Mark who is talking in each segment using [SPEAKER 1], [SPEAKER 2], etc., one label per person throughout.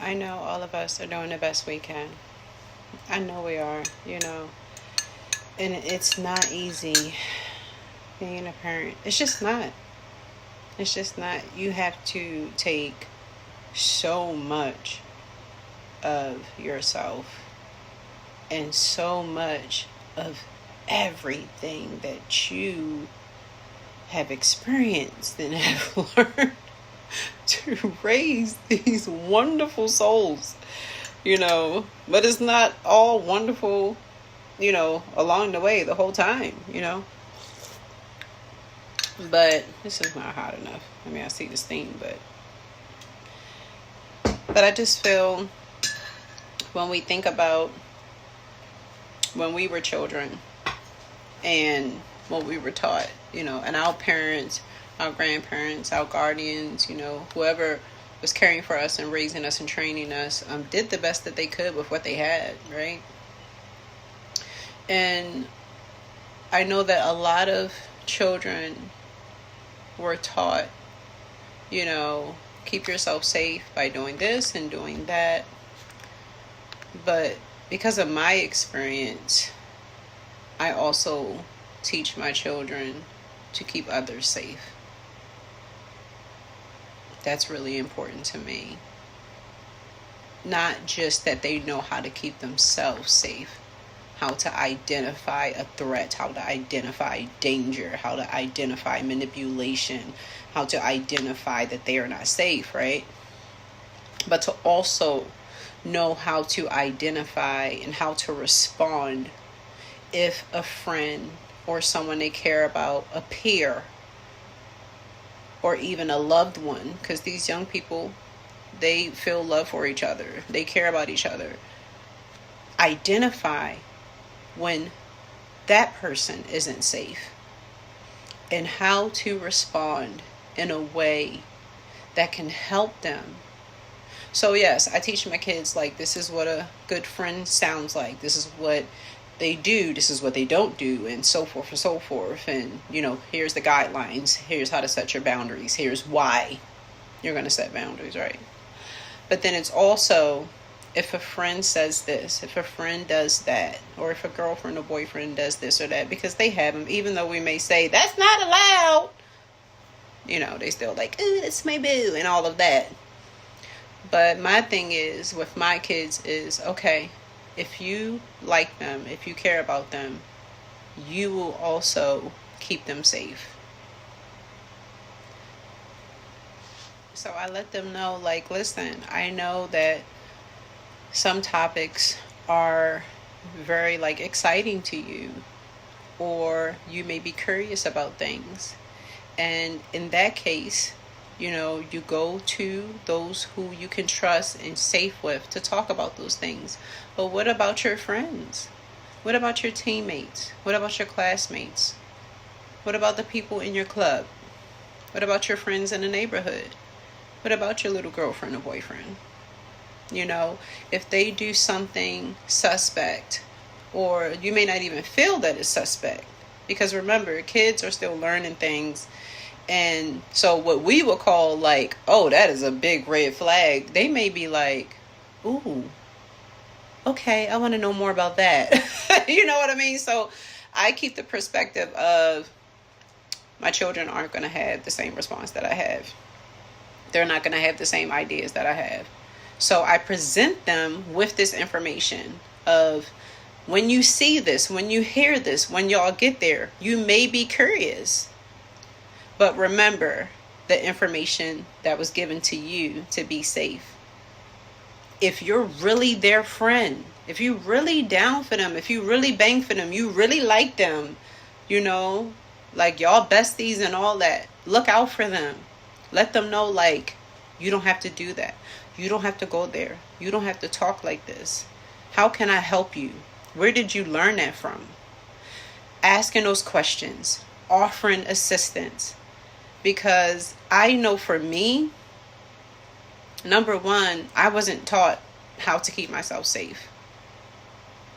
[SPEAKER 1] I know all of us are doing the best we can. I know we are, and it's not easy being a parent. It's just not. It's just not. You have to take so much of yourself and so much of everything that you have experienced and have learned to raise these wonderful souls, but it's not all wonderful, along the way, the whole time. But this is not hot enough. I mean, I see the steam, but I just feel when we think about when we were children and what we were taught, and our parents, our grandparents, our guardians, whoever was caring for us and raising us and training us, did the best that they could with what they had, right? And I know that a lot of children were taught, keep yourself safe by doing this and doing that. But because of my experience, I also teach my children to keep others safe. That's really important to me. Not just that they know how to keep themselves safe, how to identify a threat, how to identify danger, how to identify manipulation, how to identify that they are not safe, right? But to also know how to identify and how to respond if a friend or someone they care about, a peer, or even a loved one, because these young people, they feel love for each other, they care about each other. Identify when that person isn't safe and how to respond in a way that can help them. So yes, I teach my kids, like, this is what a good friend sounds like, this is what they do, this is what they don't do, and so forth and so forth. And here's the guidelines, here's how to set your boundaries, here's why you're going to set boundaries, right? But then it's also, if a friend says this, if a friend does that, or if a girlfriend or boyfriend does this or that, because they have them, even though we may say that's not allowed, they still like, ooh, that's my boo, and all of that. But my thing is with my kids is, okay, if you like them, if you care about them, you will also keep them safe. So I let them know, like, listen, I know that some topics are very, like, exciting to you, or you may be curious about things. And in that case, you go to those who you can trust and safe with to talk about those things. But what about your friends? What about your teammates? What about your classmates? What about the people in your club? What about your friends in the neighborhood? What about your little girlfriend or boyfriend? If they do something suspect, or you may not even feel that it's suspect, because remember, kids are still learning things. And so what we would call, like, oh, that is a big red flag, they may be like, ooh, okay, I want to know more about that. You know what I mean? So I keep the perspective of my children aren't going to have the same response that I have. They're not going to have the same ideas that I have. So I present them with this information of, when you see this, when you hear this, when y'all get there, you may be curious. But remember the information that was given to you to be safe. If you're really their friend, if you really down for them, if you really bang for them, you really like them, like y'all besties and all that, look out for them. Let them know, like, you don't have to do that. You don't have to go there. You don't have to talk like this. How can I help you? Where did you learn that from? Asking those questions, offering assistance. Because I know for me, number one, I wasn't taught how to keep myself safe.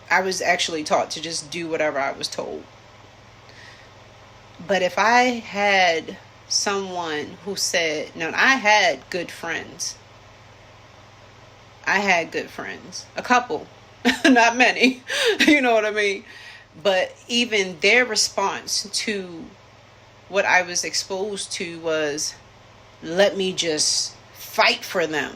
[SPEAKER 1] I was actually taught to just do whatever I was told. But if I had someone who said, now, I had good friends. I had good friends, a couple, not many, you know what I mean? But even their response to what I was exposed to was, let me just fight for them.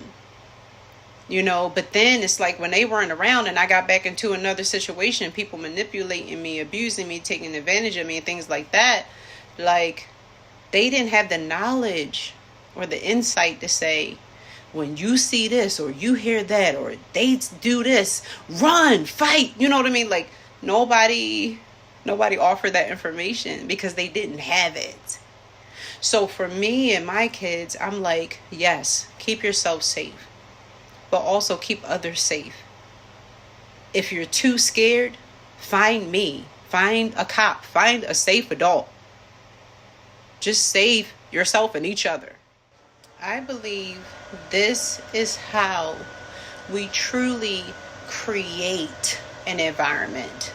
[SPEAKER 1] But then it's like when they weren't around and I got back into another situation, people manipulating me, abusing me, taking advantage of me, and things like that, like, they didn't have the knowledge or the insight to say, when you see this or you hear that or they do this, run, fight. You know what I mean? Like, nobody offered that information because they didn't have it. So for me and my kids, I'm like, yes, keep yourself safe, but also keep others safe. If you're too scared, find me, find a cop, find a safe adult. Just save yourself and each other. I believe this is how we truly create an environment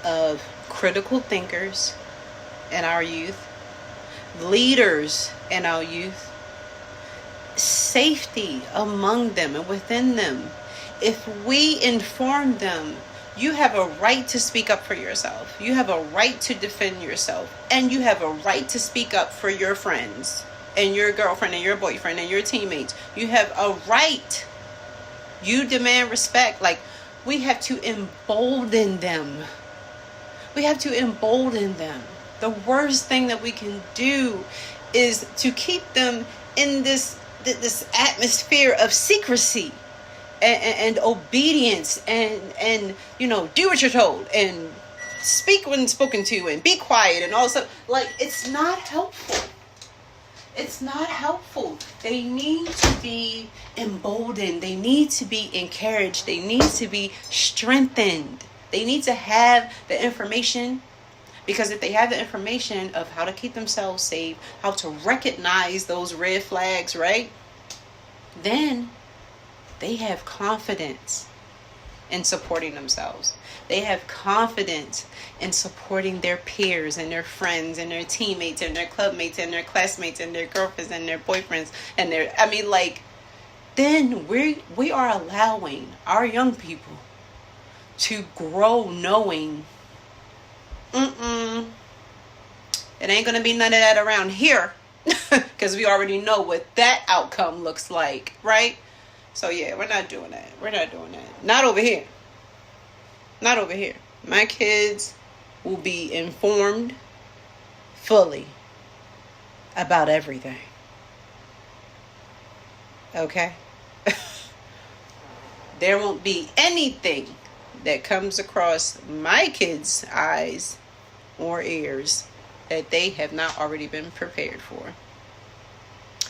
[SPEAKER 1] of critical thinkers in our youth, leaders in our youth, safety among them and within them. If we inform them, you have a right to speak up for yourself. You have a right to defend yourself. And you have a right to speak up for your friends and your girlfriend and your boyfriend and your teammates. You have a right. You demand respect. Like, we have to embolden them. We have to embolden them. The worst thing that we can do is to keep them in this atmosphere of secrecy and obedience and do what you're told and speak when spoken to and be quiet and all stuff. Like, it's not helpful. It's not helpful. They need to be emboldened. They need to be encouraged. They need to be strengthened. They need to have the information, because if they have the information of how to keep themselves safe, how to recognize those red flags, right? Then they have confidence in supporting themselves. They have confidence in supporting their peers and their friends and their teammates and their clubmates and their classmates and their girlfriends and their boyfriends and then we are allowing our young people to grow knowing, it ain't gonna be none of that around here, because we already know what that outcome looks like, right? So yeah, we're not doing that. Not over here. Not over here. My kids will be informed fully about everything. Okay? There won't be anything that comes across my kids' eyes or ears that they have not already been prepared for.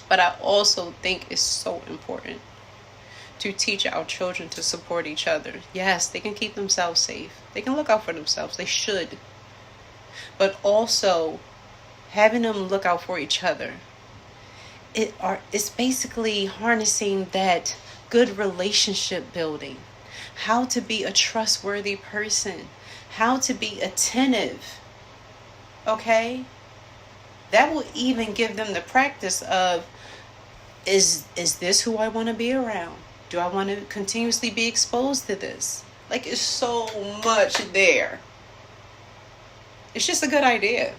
[SPEAKER 1] But I also think it's so important to teach our children to support each other. Yes, they can keep themselves safe. They can look out for themselves. They should. But also, having them look out for each other, it's basically harnessing that good relationship building. How to be a trustworthy person. How to be attentive. Okay? That will even give them the practice of, is this who I want to be around? Do I want to continuously be exposed to this? Like, it's so much there. It's just a good idea.